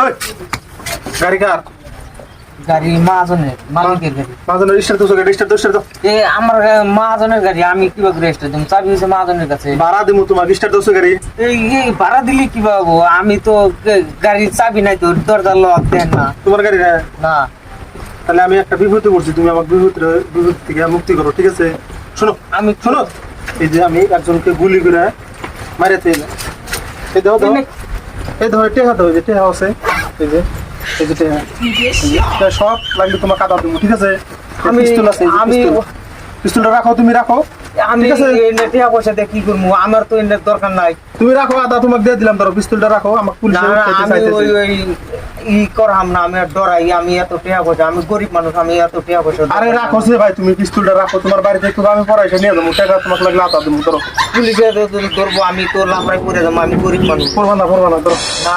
ওই গাড়ি কার? গাড়ি মহাজনের, মালিকের গাড়ি। মাঝখানে রেজিস্টার তো রেজিস্টার তো আমার মহাজনের গাড়ি, আমি কিভাবে রেজিস্টার দেবো? চাবি হচ্ছে মহাজনের কাছে। ভাড়া দিমু তোমার রেজিস্টার দোষ গাড়ি। এই ভাড়া দিলে কি পাবো? আমি তো গাড়ির চাবি নাই তো, দরজা লক দেন না। তোমার গাড়ি না? না। তাহলে আমি একটা বিপদে পড়ছি, তুমি আমার বিপদ থেকে মুক্তি করো, ঠিক আছে? শোনো শোনো, এই যে আমি একজনকে গুলি করে মারিতে এই দাও দাও, এই ধরো টেহা দাও, যে টেহা আছে এই যে টেহা, সব লাগলে তোমার কাটা দেবো, ঠিক আছে? আমি পিস্তলটা রাখো, তুমি রাখো। আমি টাকা পয়সা দিয়ে কি করবো? আমার তো এর দরকার নাই। তুমি রাখো, আদা তোমাকে দিয়ে দিলাম, ধরো পিস্তলটা রাখো। আমার পুলিশ ই করহাম না, আমি ডরাই। আমি এত টাকা পয়সা, আমি গরিব মানুষ, আমি এত টাকা পয়সা। আরে রাখো সে ভাই, তুমি পিস্তলটা রাখো, তোমার বাড়িতে একটু আমি পড়াইছে নিয়ে যাবো, টাকা তোমাকে লাগলে আদা দেবো, ধরো। পুলিশে ধরবো, আমি তো লাফড়াই করে যাবো, আমি গরিব মানুষ। পড়বা না ধরো। না।